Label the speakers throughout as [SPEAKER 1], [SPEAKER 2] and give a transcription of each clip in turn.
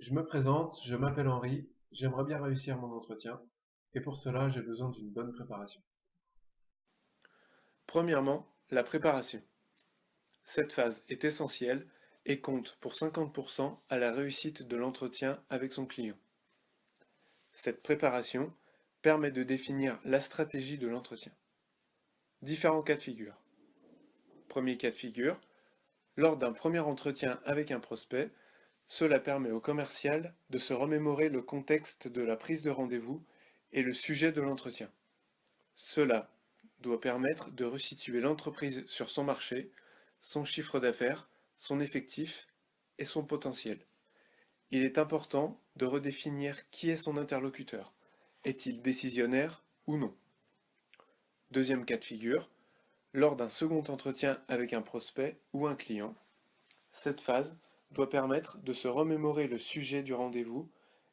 [SPEAKER 1] Je me présente, je m'appelle Henri, j'aimerais bien réussir mon entretien, et pour cela j'ai besoin d'une bonne préparation.
[SPEAKER 2] Premièrement, la préparation. Cette phase est essentielle et compte pour 50% à la réussite de l'entretien avec son client. Cette préparation permet de définir la stratégie de l'entretien. Différents cas de figure. Premier cas de figure, lors d'un premier entretien avec un prospect, cela permet au commercial de se remémorer le contexte de la prise de rendez-vous et le sujet de l'entretien. Cela doit permettre de resituer l'entreprise sur son marché, son chiffre d'affaires, son effectif et son potentiel. Il est important de redéfinir qui est son interlocuteur. Est-il décisionnaire ou non? Deuxième cas de figure, lors d'un second entretien avec un prospect ou un client, cette phase doit permettre de se remémorer le sujet du rendez-vous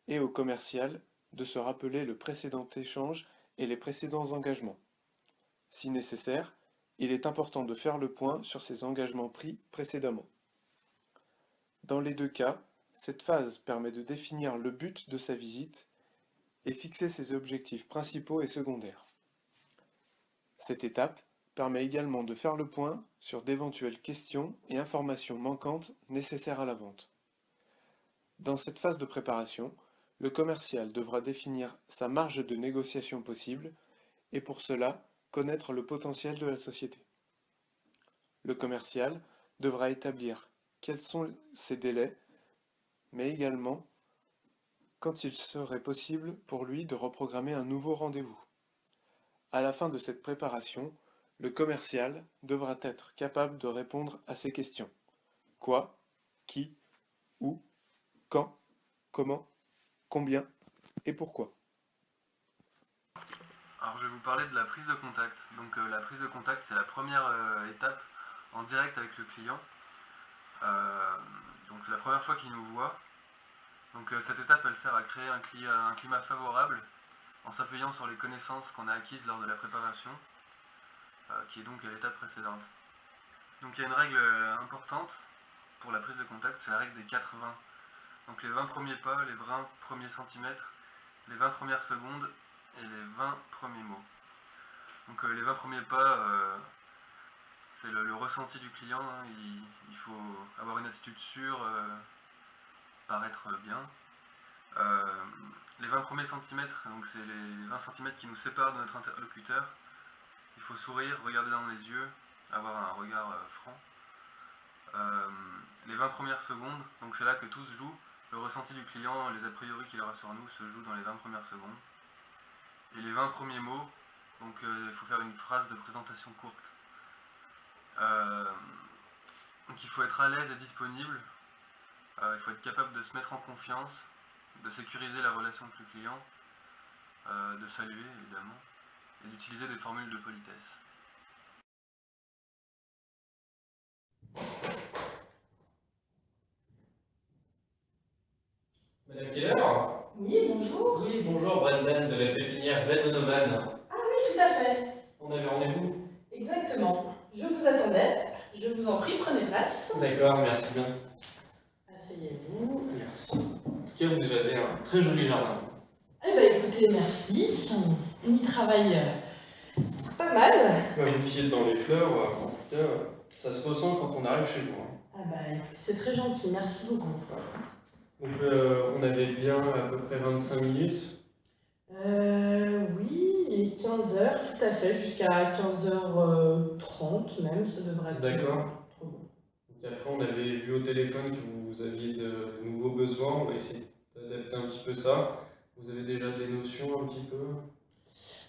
[SPEAKER 2] et au commercial de se rappeler le précédent échange et les précédents engagements. Si nécessaire, il est important de faire le point sur ses engagements pris précédemment. Dans les deux cas, cette phase permet de définir le but de sa visite et fixer ses objectifs principaux et secondaires. Cette étape permet également de faire le point sur d'éventuelles questions et informations manquantes nécessaires à la vente. Dans cette phase de préparation, le commercial devra définir sa marge de négociation possible et pour cela connaître le potentiel de la société. Le commercial devra établir quels sont ses délais, mais également quand il serait possible pour lui de reprogrammer un nouveau rendez-vous. À la fin de cette préparation, le commercial devra être capable de répondre à ces questions. Quoi, qui, où, quand, comment, combien et pourquoi.
[SPEAKER 3] Alors je vais vous parler de la prise de contact. Donc la prise de contact, c'est la première étape en direct avec le client. Euh, donc c'est la première fois qu'il nous voit. Donc cette étape, elle sert à créer un climat favorable en s'appuyant sur les connaissances qu'on a acquises lors de la préparation, qui est donc à l'étape précédente. Donc il y a une règle importante pour la prise de contact, c'est la règle des 80. Donc les 20 premiers pas, les 20 premiers centimètres, les 20 premières secondes et les 20 premiers mots. Donc les 20 premiers pas, c'est le ressenti du client, hein. Il faut avoir une attitude sûre, paraître bien. Les 20 premiers centimètres, donc c'est les 20 centimètres qui nous séparent de notre interlocuteur. Il faut sourire, regarder dans les yeux, avoir un regard franc. Les 20 premières secondes, donc c'est là que tout se joue. Le ressenti du client, les a priori qu'il aura sur nous se jouent dans les 20 premières secondes. Et les 20 premiers mots, donc il faut faire une phrase de présentation courte. Donc il faut être à l'aise et disponible, il faut être capable de se mettre en confiance, de sécuriser la relation avec le client, de saluer évidemment, et d'utiliser des formules de politesse.
[SPEAKER 4] Madame Keller?
[SPEAKER 5] Oui, bonjour.
[SPEAKER 4] Oui, bonjour, Brendan de la pépinière Red Donovan.
[SPEAKER 5] Ah oui, tout à fait.
[SPEAKER 4] On avait rendez-vous?
[SPEAKER 5] Exactement. Je vous attendais. Je vous en prie, prenez place.
[SPEAKER 4] D'accord, merci bien.
[SPEAKER 5] Asseyez-vous.
[SPEAKER 4] Merci. En tout cas, vous avez un très joli jardin.
[SPEAKER 5] Eh bien, écoutez, merci. On y travaille pas mal.
[SPEAKER 4] Vous qui êtes dans les fleurs, en tout cas, ça se ressent quand on arrive chez vous, hein.
[SPEAKER 5] Ah bah, écoutez, c'est très gentil. Merci beaucoup.
[SPEAKER 4] Donc, on avait bien à peu près 25 minutes.
[SPEAKER 5] Oui, et 15 heures, tout à fait, jusqu'à 15h30 même, ça devrait être
[SPEAKER 4] D'accord.
[SPEAKER 5] trop bon.
[SPEAKER 4] Donc après, on avait vu au téléphone que vous aviez de nouveaux besoins. On va essayer d'adapter un petit peu ça. Vous avez déjà des notions un petit peu?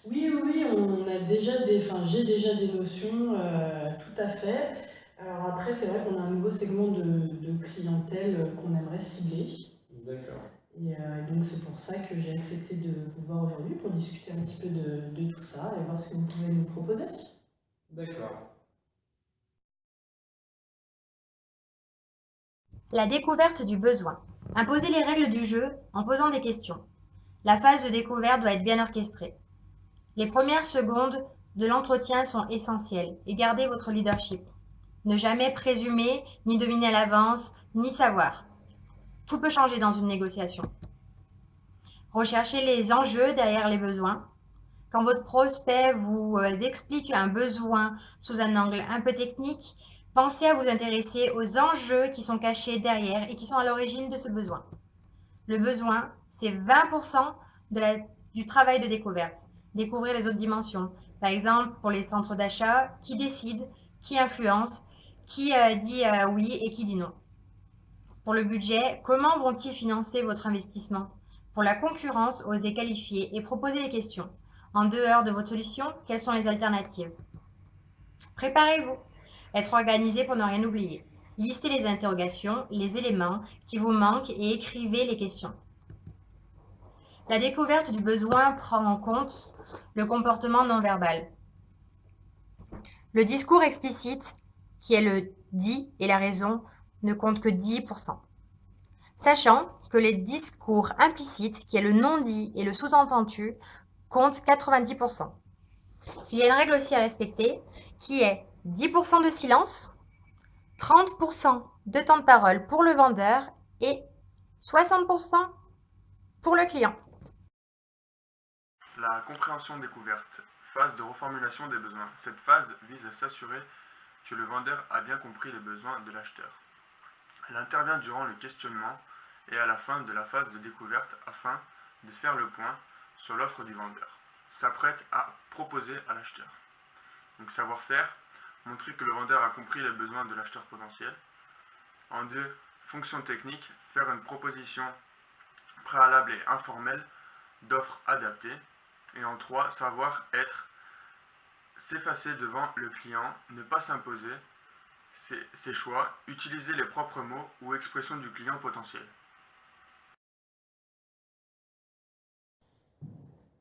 [SPEAKER 5] Oui, oui, oui, on a déjà j'ai déjà des notions, tout à fait. Alors après, c'est vrai qu'on a un nouveau segment de clientèle qu'on aimerait cibler.
[SPEAKER 4] D'accord.
[SPEAKER 5] Et donc c'est pour ça que j'ai accepté de vous voir aujourd'hui pour discuter un petit peu de tout ça et voir ce que vous pouvez nous proposer.
[SPEAKER 4] D'accord.
[SPEAKER 6] La découverte du besoin. Imposer les règles du jeu en posant des questions. La phase de découverte doit être bien orchestrée. Les premières secondes de l'entretien sont essentielles et gardez votre leadership. Ne jamais présumer, ni deviner à l'avance, ni savoir. Tout peut changer dans une négociation. Recherchez les enjeux derrière les besoins. Quand votre prospect vous explique un besoin sous un angle un peu technique, pensez à vous intéresser aux enjeux qui sont cachés derrière et qui sont à l'origine de ce besoin. Le besoin, c'est 20% du travail de découverte. Découvrir les autres dimensions. Par exemple, pour les centres d'achat, qui décide, qui influence, qui dit oui et qui dit non. Pour le budget, comment vont-ils financer votre investissement? Pour la concurrence, osez qualifier et proposer des questions. En dehors de votre solution, quelles sont les alternatives? Préparez-vous. Être organisé pour ne rien oublier. Listez les interrogations, les éléments qui vous manquent et écrivez les questions. La découverte du besoin prend en compte le comportement non verbal. Le discours explicite, qui est le dit et la raison, ne compte que 10%. Sachant que les discours implicites, qui est le non-dit et le sous-entendu, comptent 90%. Il y a une règle aussi à respecter, qui est 10% de silence, 30% de temps de parole pour le vendeur et 60% pour le client.
[SPEAKER 3] La compréhension découverte, phase de reformulation des besoins. Cette phase vise à s'assurer que le vendeur a bien compris les besoins de l'acheteur. Elle intervient durant le questionnement et à la fin de la phase de découverte afin de faire le point sur l'offre du vendeur. S'apprête à proposer à l'acheteur. Donc savoir-faire, montrer que le vendeur a compris les besoins de l'acheteur potentiel. En 2, fonction technique, faire une proposition préalable et informelle d'offres adaptées. Et en 3, savoir-être, s'effacer devant le client, ne pas s'imposer ses choix, utiliser les propres mots ou expressions du client potentiel.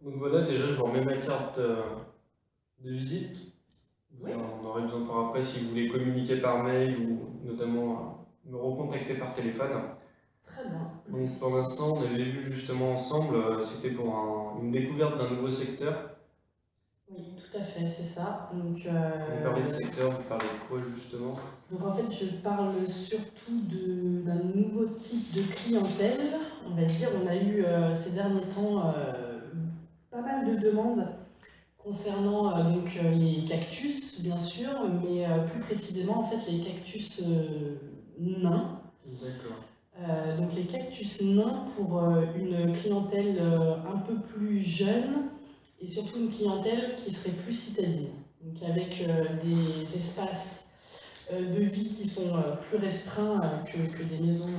[SPEAKER 4] Donc voilà, déjà je vous remets ma carte de visite.
[SPEAKER 5] Oui.
[SPEAKER 4] On aurait besoin par après si vous voulez communiquer par mail ou notamment me recontacter par téléphone.
[SPEAKER 5] Très bien.
[SPEAKER 4] Donc pour l'instant, on avait vu justement ensemble, c'était pour une découverte d'un nouveau secteur.
[SPEAKER 5] Oui, tout à fait, c'est ça. Donc,
[SPEAKER 4] Vous parlez de secteur, vous parlez de quoi justement?
[SPEAKER 5] Donc en fait, je parle surtout d'un nouveau type de clientèle. On va dire, on a eu ces derniers temps pas mal de demandes concernant les cactus, bien sûr, mais plus précisément en fait les cactus nains.
[SPEAKER 4] D'accord.
[SPEAKER 5] Donc les cactus nains pour une clientèle un peu plus jeune et surtout une clientèle qui serait plus citadine, donc avec des espaces de vie qui sont plus restreints que des maisons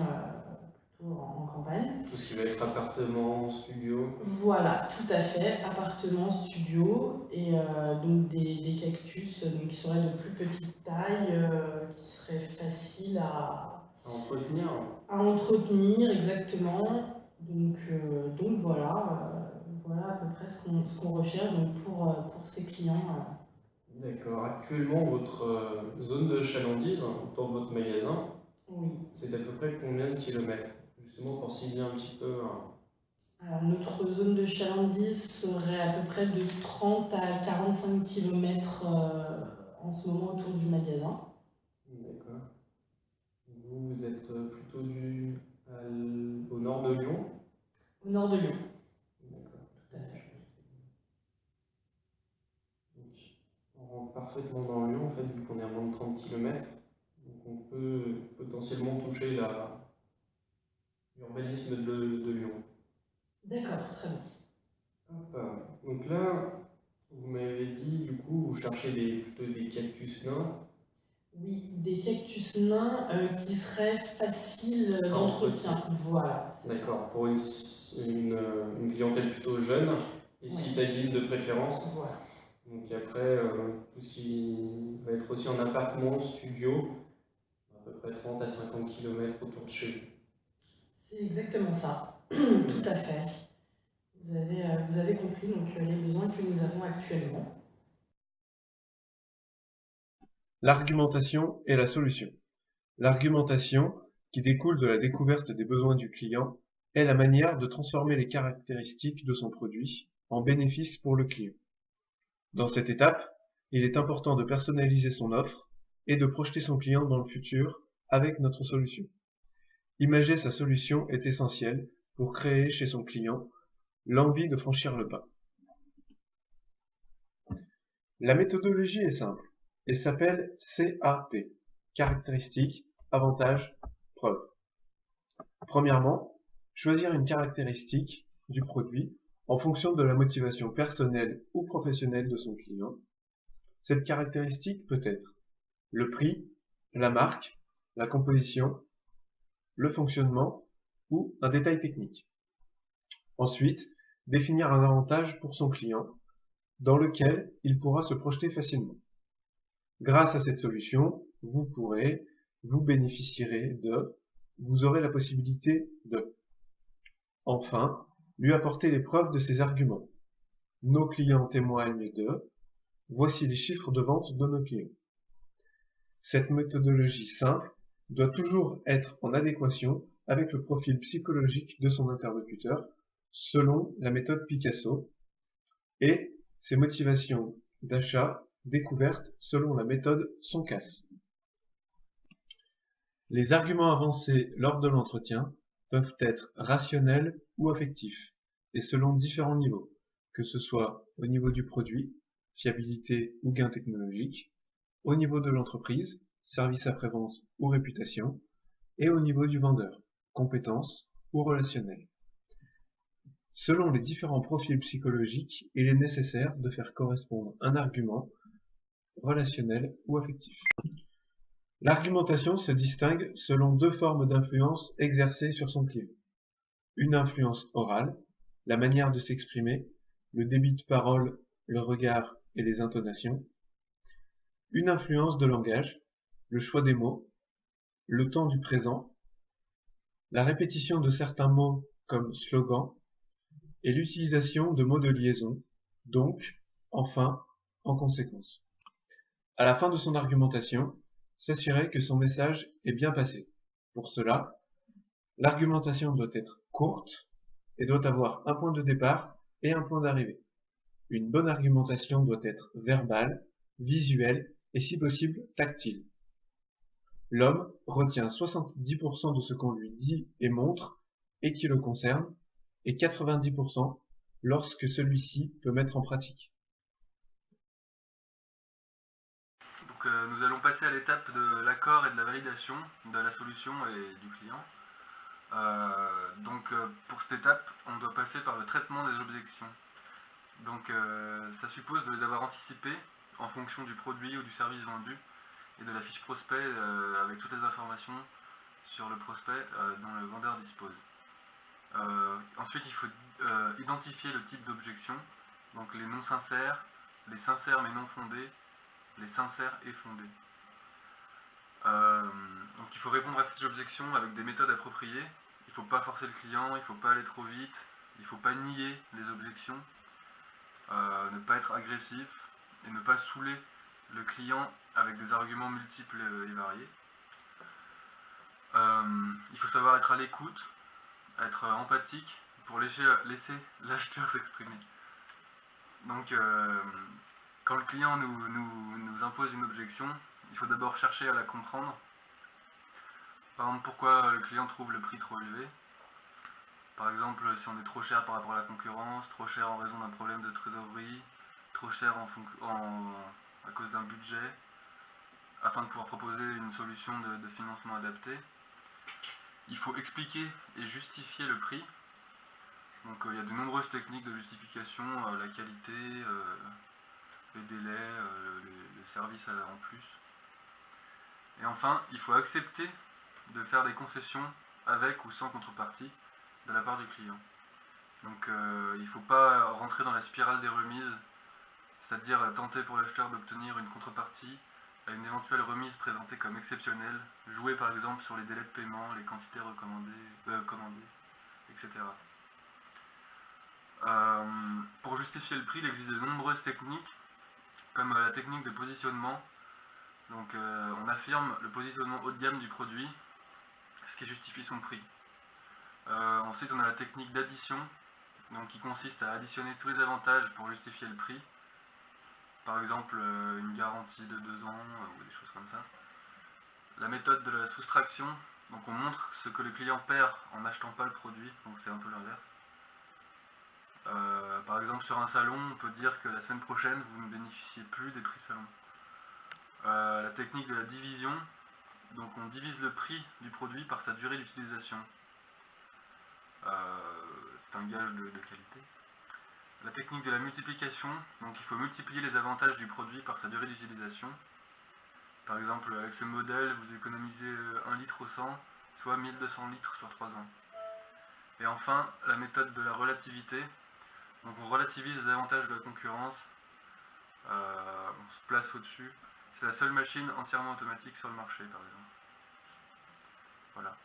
[SPEAKER 5] plutôt en campagne.
[SPEAKER 4] Tout ce qui va être appartement, studio.
[SPEAKER 5] Voilà, tout à fait, appartement, studio, et donc des cactus donc, qui seraient de plus petite taille, qui seraient faciles à
[SPEAKER 4] entretenir.
[SPEAKER 5] À entretenir, exactement. Donc voilà, voilà à peu près ce qu'on recherche donc pour ces clients.
[SPEAKER 4] D'accord. Actuellement, votre zone de chalandise autour de votre magasin,
[SPEAKER 5] Oui.
[SPEAKER 4] c'est à peu près combien de kilomètres? Justement pour cibler un petit peu.
[SPEAKER 5] Alors, notre zone de chalandise serait à peu près de 30 à 45 km en ce moment autour du magasin.
[SPEAKER 4] D'accord. Vous êtes plutôt au nord de Lyon?
[SPEAKER 5] Au nord de Lyon.
[SPEAKER 4] D'accord, tout à fait. Donc, on rentre parfaitement dans Lyon, en fait, vu qu'on est à moins de 30 km. Donc, on peut potentiellement toucher l'urbanisme de Lyon.
[SPEAKER 5] D'accord, très bien.
[SPEAKER 4] Donc là, vous m'avez dit, du coup, vous cherchez plutôt des cactus nains.
[SPEAKER 5] Oui, des cactus nains qui seraient faciles d'entretien. Voilà.
[SPEAKER 4] D'accord, pour une clientèle plutôt jeune et citadine de préférence.
[SPEAKER 5] Voilà.
[SPEAKER 4] Donc après, tout ce qui va être aussi en appartement, studio, à peu près 30 à 50 km autour de chez vous.
[SPEAKER 5] C'est exactement ça, tout à fait. Vous avez compris donc, les besoins que nous avons actuellement.
[SPEAKER 1] L'argumentation et la solution. L'argumentation, qui découle de la découverte des besoins du client, est la manière de transformer les caractéristiques de son produit en bénéfices pour le client. Dans cette étape, il est important de personnaliser son offre et de projeter son client dans le futur avec notre solution. Imager sa solution est essentiel pour créer chez son client l'envie de franchir le pas. La méthodologie est simple et s'appelle CAP, caractéristiques, avantages, preuves. Premièrement, choisir une caractéristique du produit en fonction de la motivation personnelle ou professionnelle de son client. Cette caractéristique peut être le prix, la marque, la composition, le fonctionnement ou un détail technique. Ensuite, définir un avantage pour son client dans lequel il pourra se projeter facilement. Grâce à cette solution, vous bénéficierez de, vous aurez la possibilité de. Enfin, lui apporter les preuves de ses arguments. Nos clients témoignent de, voici les chiffres de vente de nos clients. Cette méthodologie simple doit toujours être en adéquation avec le profil psychologique de son interlocuteur selon la méthode Picasso et ses motivations d'achat découvertes selon la méthode Soncas. Les arguments avancés lors de l'entretien peuvent être rationnels ou affectifs et selon différents niveaux, que ce soit au niveau du produit, fiabilité ou gain technologique, au niveau de l'entreprise, service après-vente ou réputation, et au niveau du vendeur, compétences ou relationnel. Selon les différents profils psychologiques, il est nécessaire de faire correspondre un argument relationnel ou affectif. L'argumentation se distingue selon deux formes d'influence exercée sur son client. Une influence orale, la manière de s'exprimer, le débit de parole, le regard et les intonations. Une influence de langage, le choix des mots, le temps du présent, la répétition de certains mots comme slogan et l'utilisation de mots de liaison, donc, enfin, en conséquence. À la fin de son argumentation, s'assurer que son message est bien passé. Pour cela, l'argumentation doit être courte et doit avoir un point de départ et un point d'arrivée. Une bonne argumentation doit être verbale, visuelle et si possible tactile. L'homme retient 70% de ce qu'on lui dit et montre et qui le concerne, et 90% lorsque celui-ci peut mettre en pratique.
[SPEAKER 3] Donc nous allons passer à l'étape de l'accord et de la validation de la solution et du client. Pour cette étape, on doit passer par le traitement des objections. Donc ça suppose de les avoir anticipées en fonction du produit ou du service vendu et de la fiche prospect avec toutes les informations sur le prospect dont le vendeur dispose. Ensuite, il faut identifier le type d'objection, donc les non sincères, les sincères mais non fondées, les sincères et fondées. Donc il faut répondre à ces objections avec des méthodes appropriées. Il ne faut pas forcer le client, il ne faut pas aller trop vite, il ne faut pas nier les objections, ne pas être agressif et ne pas saouler le client avec des arguments multiples et variés. Il faut savoir être à l'écoute, être empathique pour laisser l'acheteur s'exprimer. Donc quand le client nous impose une objection, il faut d'abord chercher à la comprendre. Par exemple, pourquoi le client trouve le prix trop élevé. Par exemple, si on est trop cher par rapport à la concurrence, trop cher en raison d'un problème de trésorerie, trop cher à cause d'un budget, afin de pouvoir proposer une solution de financement adaptée. Il faut expliquer et justifier le prix. Donc il y a de nombreuses techniques de justification, la qualité, les délais, les services en plus. Et enfin, il faut accepter de faire des concessions avec ou sans contrepartie de la part du client. Donc il ne faut pas rentrer dans la spirale des remises, c'est-à-dire tenter pour l'acheteur d'obtenir une contrepartie à une éventuelle remise présentée comme exceptionnelle, jouer par exemple sur les délais de paiement, les quantités commandées, etc. Pour justifier le prix, il existe de nombreuses techniques, comme la technique de positionnement. Donc on affirme le positionnement haut de gamme du produit, ce qui justifie son prix. Ensuite on a la technique d'addition, donc qui consiste à additionner tous les avantages pour justifier le prix. Par exemple une garantie de 2 ans ou des choses comme ça. La méthode de la soustraction, Donc on montre ce que le client perd en n'achetant pas le produit, donc c'est un peu l'inverse. Par exemple sur un salon, on peut dire que la semaine prochaine, vous ne bénéficiez plus des prix salon. La technique de la division, donc on divise le prix du produit par sa durée d'utilisation. C'est un gage de qualité. La technique de la multiplication, donc il faut multiplier les avantages du produit par sa durée d'utilisation. Par exemple, avec ce modèle, vous économisez 1 litre au 100, soit 1200 litres sur 3 ans. Et enfin, la méthode de la relativité. Donc on relativise les avantages de la concurrence, on se place au-dessus. C'est la seule machine entièrement automatique sur le marché, par exemple. Voilà.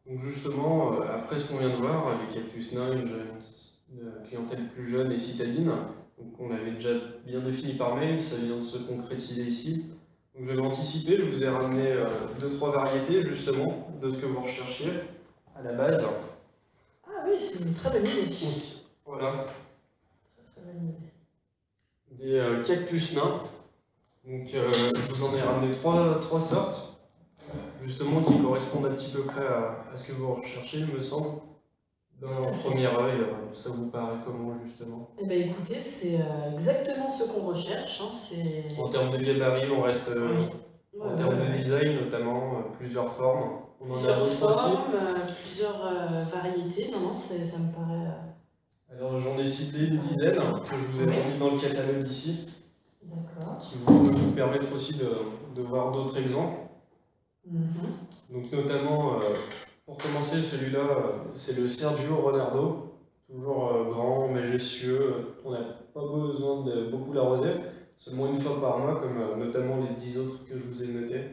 [SPEAKER 4] Donc justement, après ce qu'on vient de voir, les Cactus nains, une clientèle plus jeune et citadine, donc on l'avait déjà bien défini par mail, ça vient de se concrétiser ici. Donc j'avais anticipé, je vous ai ramené 2-3 variétés justement de ce que vous recherchiez à la base.
[SPEAKER 5] Ah oui, c'est une très bonne idée.
[SPEAKER 4] Donc, voilà,
[SPEAKER 5] Très bonne idée.
[SPEAKER 4] des cactus nains. Donc je vous en ai ramené trois sortes, justement qui correspondent un petit peu près à ce que vous recherchez, il me semble. D'un premier œil, ça vous paraît comment justement?
[SPEAKER 5] Eh bien écoutez, c'est exactement ce qu'on recherche. Hein,
[SPEAKER 4] En termes de gabarit, on reste
[SPEAKER 5] oui.
[SPEAKER 4] en termes de design notamment, plusieurs formes. On en a
[SPEAKER 5] Plusieurs
[SPEAKER 4] d'autres aussi.
[SPEAKER 5] formes, plusieurs variétés. Non, ça me paraît...
[SPEAKER 4] Alors j'en ai cité une dizaine que je vous ai mis dans le catalogue ici,
[SPEAKER 5] D'accord.
[SPEAKER 4] qui vont vous permettre aussi de voir d'autres exemples. Donc notamment, pour commencer, celui-là, c'est le Sergio Ronardo, toujours grand, majestueux. On n'a pas besoin de beaucoup l'arroser, seulement une fois par mois, comme notamment les 10 autres que je vous ai notés.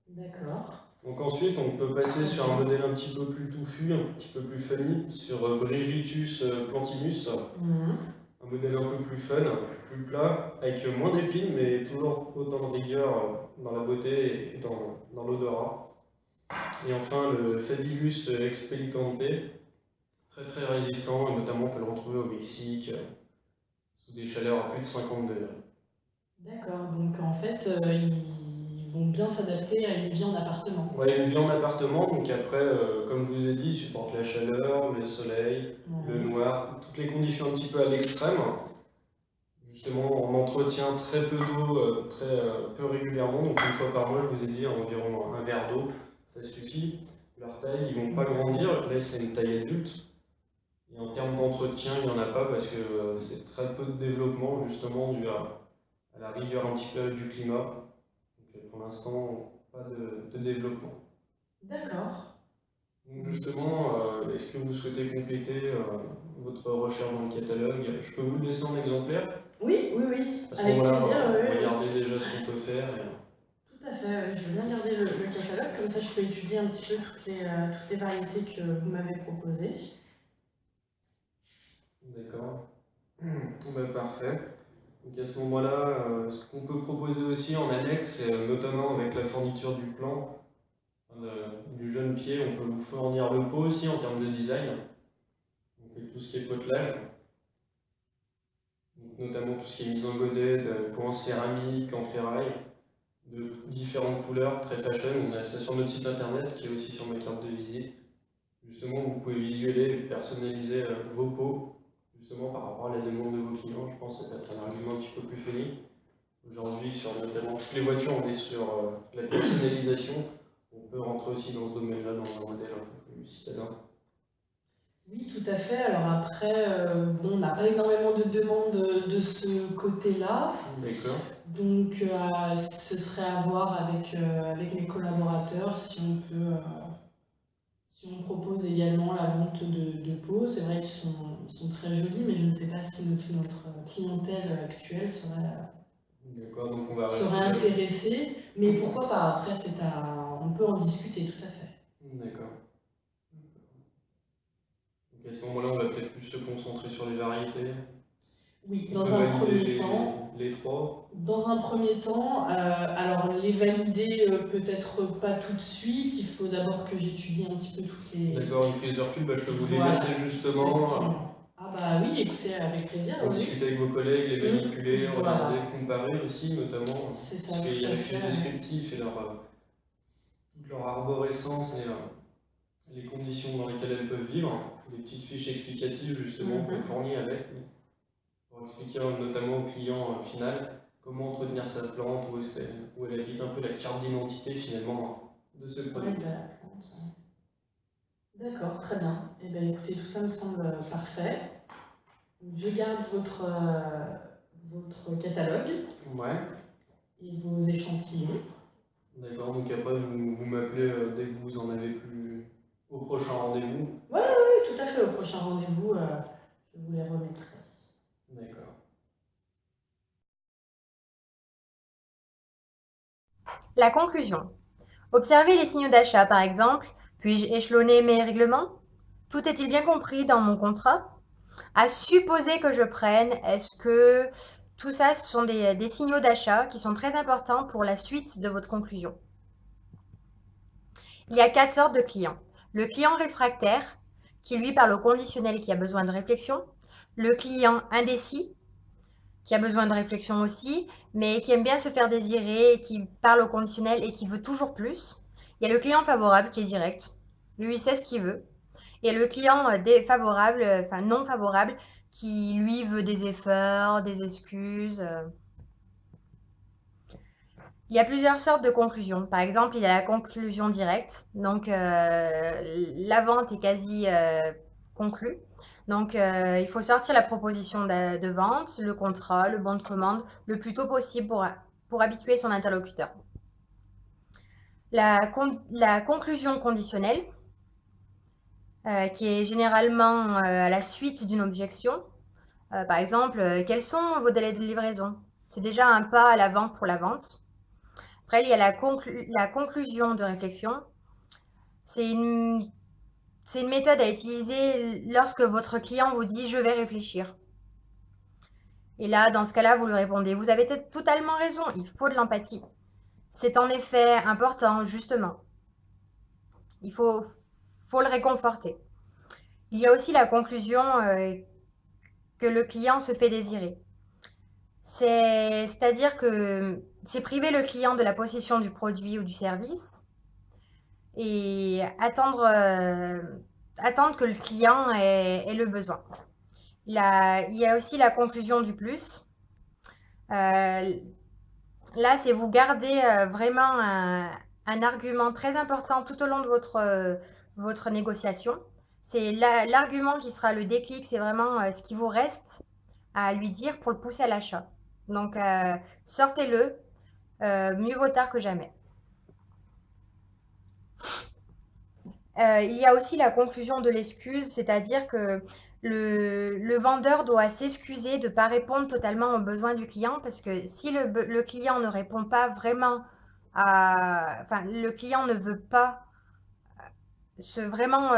[SPEAKER 5] D'accord.
[SPEAKER 4] Donc ensuite, on peut passer sur un modèle un petit peu plus touffu, un petit peu plus funny, sur Brigitus plantinus, un modèle un peu plus fun, plus plat, avec moins d'épines, mais toujours autant de rigueur dans la beauté et dans l'odorat. Et enfin, le Fabulus expellicante, très très résistant, notamment on peut le retrouver au Mexique, sous des chaleurs à plus de 50 degrés.
[SPEAKER 5] D'accord, donc en fait, ils vont bien s'adapter à une vie en appartement.
[SPEAKER 4] Oui, une vie en appartement, donc après, comme je vous ai dit, ils supportent la chaleur, le soleil, le noir, toutes les conditions un petit peu à l'extrême. Justement, on entretient très peu d'eau, très peu régulièrement, donc une fois par mois, je vous ai dit, environ un verre d'eau, ça suffit. Leur taille, ils vont pas grandir, là c'est une taille adulte. Et en termes d'entretien, il n'y en a pas parce que c'est très peu de développement, justement, dû à la rigueur un petit peu du climat. Donc pour l'instant, pas de développement.
[SPEAKER 5] D'accord.
[SPEAKER 4] Donc justement, est-ce que vous souhaitez compléter votre recherche dans le catalogue? Je peux vous le laisser en exemplaire?
[SPEAKER 5] Oui,
[SPEAKER 4] À ce
[SPEAKER 5] avec
[SPEAKER 4] moment-là,
[SPEAKER 5] plaisir.
[SPEAKER 4] regardez déjà ce qu'on peut faire.
[SPEAKER 5] Tout à fait, je veux bien garder le catalogue, comme ça je peux étudier un petit peu toutes les variétés que vous m'avez proposées.
[SPEAKER 4] D'accord. Parfait. Donc à ce moment-là, ce qu'on peut proposer aussi en annexe, notamment avec la fourniture du plan, du jeune pied, on peut vous fournir le pot aussi en termes de design. On fait tout ce qui est potelage. Donc, notamment tout ce qui est mise en godet, de pots en céramique, en ferraille, de différentes couleurs, très fashion. On a ça sur notre site internet qui est aussi sur ma carte de visite. Justement, vous pouvez visualiser et personnaliser vos pots, justement par rapport à la demande de vos clients. Je pense que ça peut être un argument un petit peu plus funny. Aujourd'hui, sur notamment toutes les voitures, on est sur la personnalisation. On peut rentrer aussi dans ce domaine-là, dans un modèle un peu plus citadin.
[SPEAKER 5] Oui, tout à fait. Alors après, bon, on n'a pas énormément de demandes de ce côté-là.
[SPEAKER 4] D'accord.
[SPEAKER 5] Donc, ce serait à voir avec mes collaborateurs si on peut, si on propose également la vente de pots. C'est vrai qu'ils sont très jolis, mais je ne sais pas si notre clientèle actuelle serait
[SPEAKER 4] donc on va rester
[SPEAKER 5] intéressée. Mais pourquoi pas? Après, on peut en discuter, tout à fait.
[SPEAKER 4] D'accord. Donc à ce moment-là, on va peut-être plus se concentrer sur les variétés.
[SPEAKER 5] Oui, dans un premier temps.
[SPEAKER 4] Les trois.
[SPEAKER 5] Dans un premier temps, alors les valider peut-être pas tout de suite, il faut d'abord que j'étudie un petit peu toutes les...
[SPEAKER 4] D'accord, une prise de recul, je peux vous les
[SPEAKER 5] Voilà.
[SPEAKER 4] laisser justement.
[SPEAKER 5] Ah Bah oui, écoutez, avec plaisir,
[SPEAKER 4] En
[SPEAKER 5] oui.
[SPEAKER 4] discuter avec vos collègues, les manipuler,
[SPEAKER 5] Voilà.
[SPEAKER 4] regarder, comparer aussi, notamment,
[SPEAKER 5] C'est ça,
[SPEAKER 4] parce qu'il y a
[SPEAKER 5] tout à
[SPEAKER 4] les fiches
[SPEAKER 5] fait.
[SPEAKER 4] descriptives et toute leur arborescence et les conditions dans lesquelles elles peuvent vivre, des petites fiches explicatives justement qu'on fournit avec, pour expliquer notamment au client final comment entretenir sa plante, où elle habite, un peu la carte d'identité finalement de ce produit.
[SPEAKER 5] Ouais, de la plante. D'accord, très bien. Eh bien, écoutez, tout ça me semble parfait. Je garde votre catalogue
[SPEAKER 4] Ouais,
[SPEAKER 5] et vos échantillons.
[SPEAKER 4] d'accord, donc après vous m'appelez dès que vous en avez plus au prochain rendez-vous.
[SPEAKER 5] Oui, tout à fait. Au prochain rendez-vous, je vous les remettrai.
[SPEAKER 4] D'accord.
[SPEAKER 6] La conclusion. Observez les signaux d'achat, par exemple. Puis-je échelonner mes règlements? Tout est-il bien compris dans mon contrat? À supposer que je prenne, est-ce que tout ça, ce sont des signaux d'achat qui sont très importants pour la suite de votre conclusion? Il y a 4 sortes de clients. Le client réfractaire, qui lui parle au conditionnel et qui a besoin de réflexion. Le client indécis, qui a besoin de réflexion aussi, mais qui aime bien se faire désirer, et qui parle au conditionnel et qui veut toujours plus. Il y a le client favorable qui est direct. Lui, il sait ce qu'il veut. Et le client défavorable, enfin non favorable, qui lui veut des efforts, des excuses. Il y a plusieurs sortes de conclusions. Par exemple, il y a la conclusion directe. Donc, la vente est quasi conclue. Donc, il faut sortir la proposition de vente, le contrat, le bon de commande, le plus tôt possible pour habituer son interlocuteur. La conclusion conditionnelle, qui est généralement à la suite d'une objection. Par exemple, quels sont vos délais de livraison? C'est déjà un pas à l'avant pour la vente. Après, il y a la conclusion de réflexion. C'est une méthode à utiliser lorsque votre client vous dit « je vais réfléchir ». Et là, dans ce cas-là, vous lui répondez « vous avez totalement raison, il faut de l'empathie. C'est en effet important, justement. Il faut le réconforter. » Il y a aussi la conclusion que le client se fait désirer. C'est-à-dire que c'est priver le client de la possession du produit ou du service et attendre que le client ait le besoin. Il y a aussi la conclusion du plus. Là, c'est vous garder vraiment un argument très important tout au long de votre négociation. C'est l'argument qui sera le déclic, c'est vraiment ce qui vous reste à lui dire pour le pousser à l'achat. Donc, sortez-le, mieux vaut tard que jamais. Il y a aussi la conclusion de l'excuse, c'est-à-dire que le vendeur doit s'excuser de ne pas répondre totalement aux besoins du client, parce que si le client ne répond pas vraiment enfin, le client ne veut pas vraiment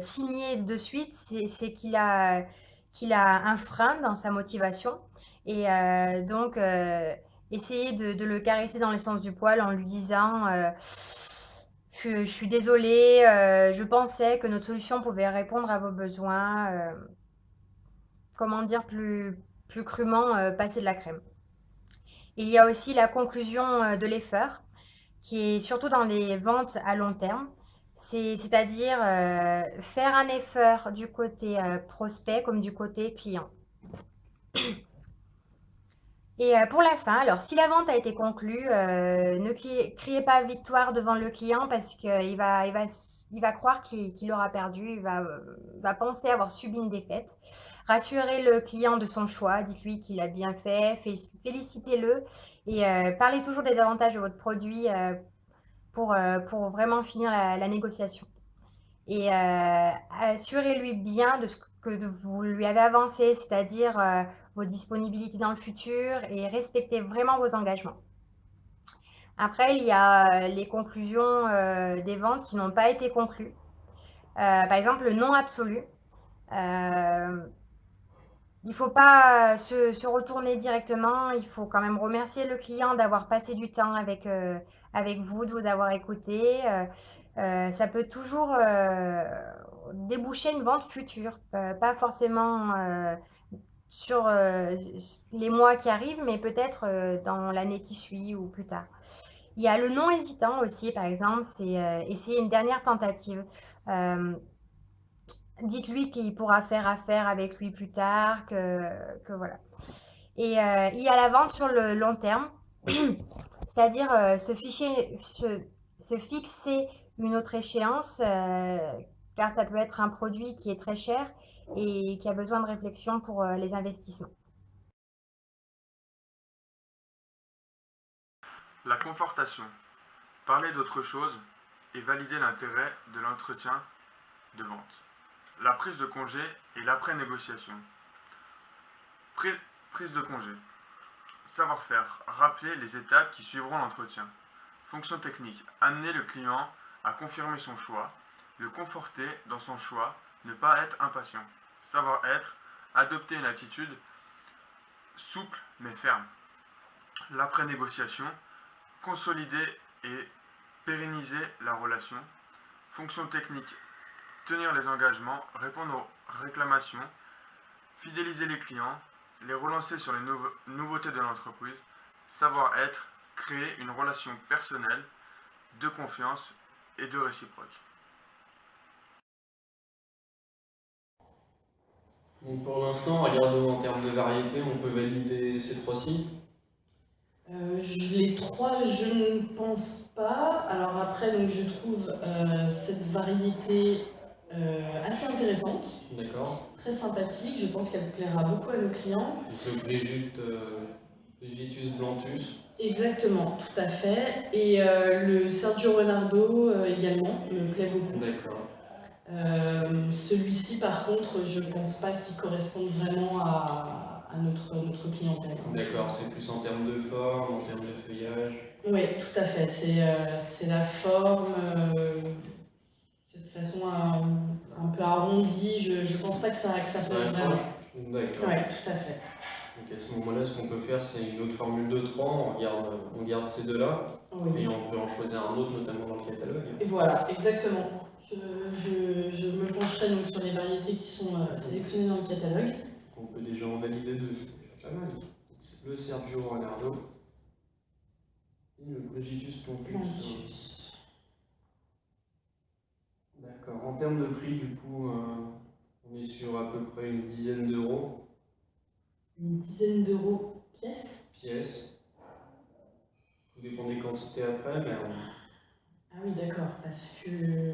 [SPEAKER 6] signer de suite, c'est qu'il a un frein dans sa motivation. Et donc, essayez de le caresser dans le sens du poil en lui disant je suis désolée, je pensais que notre solution pouvait répondre à vos besoins. Comment dire plus crûment, passer de la crème. Il y a aussi la conclusion de l'effort, qui est surtout dans les ventes à long terme. C'est-à-dire faire un effort du côté prospect comme du côté client. Et pour la fin, alors si la vente a été conclue, ne criez pas victoire devant le client parce qu'il va croire qu'il aura perdu, il va penser avoir subi une défaite. Rassurez le client de son choix, dites-lui qu'il a bien fait, félicitez-le et parlez toujours des avantages de votre produit pour vraiment finir la négociation. Et assurez-lui bien de ce que vous lui avez avancé, c'est-à-dire vos disponibilités dans le futur et respectez vraiment vos engagements. Après, il y a les conclusions des ventes qui n'ont pas été conclues. Par exemple, le non absolu. Il ne faut pas se retourner directement, il faut quand même remercier le client d'avoir passé du temps avec vous, de vous avoir écouté. Ça peut toujours déboucher une vente future, pas forcément sur les mois qui arrivent, mais peut-être dans l'année qui suit ou plus tard. Il y a le non hésitant aussi, par exemple, c'est essayer une dernière tentative. Euh, Dites-lui qu'il pourra faire affaire avec lui plus tard, que voilà. Et il y a la vente sur le long terme, c'est-à-dire se fixer une autre échéance, car ça peut être un produit qui est très cher et qui a besoin de réflexion pour les investissements.
[SPEAKER 3] La confortation. Parler d'autre chose et valider l'intérêt de l'entretien de vente. La prise de congé et l'après-négociation. Prise de congé. Savoir-faire. Rappeler les étapes qui suivront l'entretien. Fonction technique. Amener le client à confirmer son choix. Le conforter dans son choix. Ne pas être impatient. Savoir-être. Adopter une attitude souple mais ferme. L'après-négociation. Consolider et pérenniser la relation. Fonction technique. Tenir les engagements, répondre aux réclamations, fidéliser les clients, les relancer sur les nouveautés de l'entreprise, savoir-être, créer une relation personnelle, de confiance et de réciproque.
[SPEAKER 4] Donc pour l'instant, regardons en termes de variété, on peut valider ces trois-ci.
[SPEAKER 5] Les trois, je ne pense pas. Alors après, donc, je trouve cette variété assez intéressante,
[SPEAKER 4] D'accord.
[SPEAKER 5] très sympathique. Je pense qu'elle plaira beaucoup à nos clients.
[SPEAKER 4] C'est le Plegitus blantus.
[SPEAKER 5] Exactement, tout à fait. Et le Sergio Renardo également me plaît beaucoup.
[SPEAKER 4] D'accord.
[SPEAKER 5] Celui-ci, par contre, je pense pas qu'il corresponde vraiment à notre clientèle.
[SPEAKER 4] D'accord, c'est plus en termes de forme, en termes de feuillage.
[SPEAKER 5] Oui, tout à fait. C'est la forme, de façon un peu arrondie. Je pense pas que ça passe vraiment.
[SPEAKER 4] D'accord.
[SPEAKER 5] Oui, tout à fait.
[SPEAKER 4] Donc à ce moment-là, ce qu'on peut faire, c'est une autre formule de 3, on garde ces deux-là,
[SPEAKER 5] Oui.
[SPEAKER 4] et on peut en choisir un autre, notamment dans le catalogue.
[SPEAKER 5] Et voilà, exactement. Je me pencherai donc sur les variétés qui sont sélectionnées dans le catalogue.
[SPEAKER 4] On peut déjà en valider deux, c'est déjà pas mal. Le Sergio Renardo et le Plegitus blantus. D'accord. En termes de prix, du coup, on est sur à peu près une dizaine d'euros.
[SPEAKER 5] Une dizaine d'euros
[SPEAKER 4] Pièce. Tout dépend des quantités après, mais
[SPEAKER 5] Ah oui, d'accord, parce que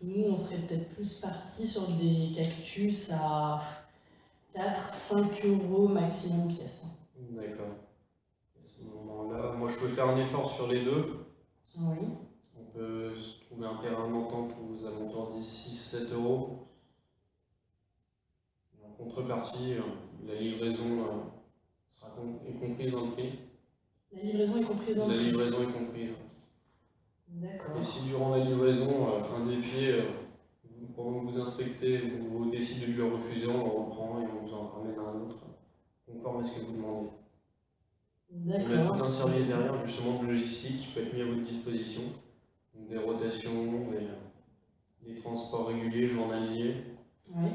[SPEAKER 5] nous, on serait peut-être plus parti sur des cactus à 4-5 euros maximum pièce.
[SPEAKER 4] D'accord. À ce moment-là, moi je peux faire un effort sur les deux.
[SPEAKER 5] Oui.
[SPEAKER 4] On peut trouver un terrain d'entente aux alentours des 6-7 euros. En contrepartie, la livraison est comprise dans le prix.
[SPEAKER 5] La livraison est comprise dans le prix.
[SPEAKER 4] La livraison est comprise.
[SPEAKER 5] D'accord.
[SPEAKER 4] Et si durant la livraison, un des pieds, pendant que vous inspectez, vous décidez de le refuser, on le reprend et on vous en ramène un autre, conforme à ce que vous demandez. On a tout un service derrière, justement, de logistique qui peut être mis à votre disposition. Donc, des rotations, des transports réguliers, journaliers.
[SPEAKER 5] Oui.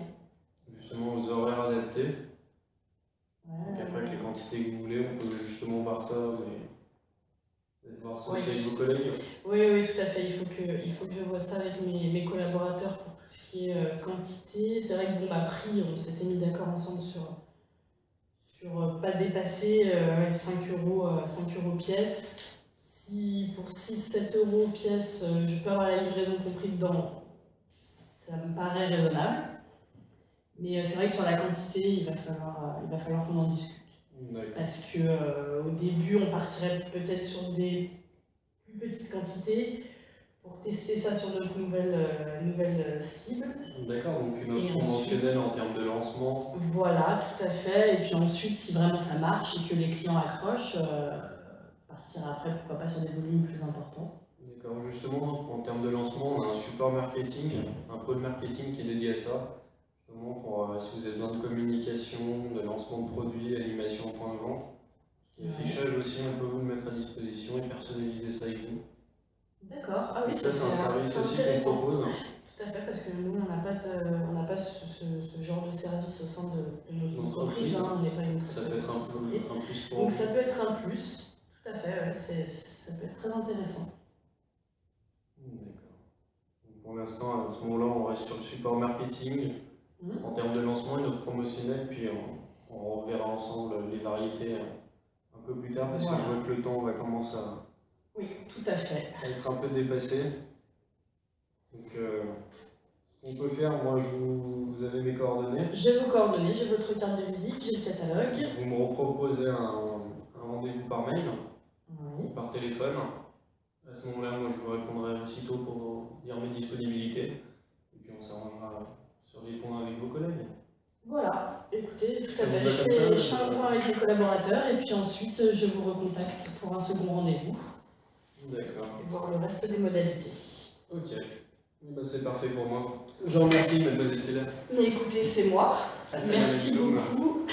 [SPEAKER 4] Justement, aux horaires adaptés. Donc après, avec les quantités que vous voulez, on peut justement voir ça, peut-être voir ça aussi avec vos collègues.
[SPEAKER 5] Oui, tout à fait. Il faut que je vois ça avec mes collaborateurs pour tout ce qui est quantité. C'est vrai que prix, on s'était mis d'accord ensemble sur pas dépasser 5 euros pièce. Si pour 6-7 euros pièce, je peux avoir la livraison comprise dedans, ça me paraît raisonnable. Mais c'est vrai que sur la quantité, il va falloir qu'on en discute. Parce que au début, on partirait peut-être sur des plus petites quantités pour tester ça sur notre nouvelle cible.
[SPEAKER 4] D'accord, donc une offre conventionnelle en termes de lancement.
[SPEAKER 5] Voilà, tout à fait. Et puis ensuite, si vraiment ça marche et que les clients accrochent, partir après, pourquoi pas sur des volumes plus importants.
[SPEAKER 4] D'accord, justement, en termes de lancement, on a un support marketing, un pôle marketing qui est dédié à ça. Justement, pour si vous avez besoin de communication, de lancement de produits, animation de point de vente. Et affichage aussi, on peut vous le mettre à disposition et personnaliser ça avec vous.
[SPEAKER 5] D'accord. Ah oui,
[SPEAKER 4] ça, c'est un service aussi qu'on propose.
[SPEAKER 5] Tout à fait, parce que nous, on n'a pas ce genre de service au sein de nos entreprises. Hein, on n'est pas une
[SPEAKER 4] Ça peut être un plus pour
[SPEAKER 5] Donc
[SPEAKER 4] vous.
[SPEAKER 5] ça peut être un plus, tout à fait, ouais, ça peut être très intéressant.
[SPEAKER 4] D'accord. Donc, pour l'instant, à ce moment-là, on reste sur le support marketing en termes de lancement et notre promotionnel, puis on reverra ensemble les variétés un peu plus tard, parce que je vois que le temps va commencer à
[SPEAKER 5] Oui, tout à fait.
[SPEAKER 4] être un peu dépassé. Donc, ce qu'on peut faire, moi, vous avez mes coordonnées.
[SPEAKER 5] J'ai vos coordonnées, j'ai votre carte de visite, j'ai le catalogue.
[SPEAKER 4] Vous me reproposez un rendez-vous par mail
[SPEAKER 5] Oui.
[SPEAKER 4] ou par téléphone. À ce moment-là, moi, je vous répondrai aussitôt pour vous dire mes disponibilités. Et puis, on s'arrangera sur les points avec vos collègues.
[SPEAKER 5] Voilà, écoutez, tout à
[SPEAKER 4] Ça vous
[SPEAKER 5] fait.
[SPEAKER 4] va comme ça,
[SPEAKER 5] Je fais un point avec les collaborateurs et puis ensuite je vous recontacte pour un second rendez-vous
[SPEAKER 4] D'accord.
[SPEAKER 5] et voir le reste des modalités.
[SPEAKER 4] Ok. Eh ben, c'est parfait pour moi. Je vous remercie, mademoiselle Keller.
[SPEAKER 5] Mais écoutez, c'est moi.
[SPEAKER 4] Assalamu
[SPEAKER 5] Merci
[SPEAKER 4] alaikum.
[SPEAKER 5] beaucoup.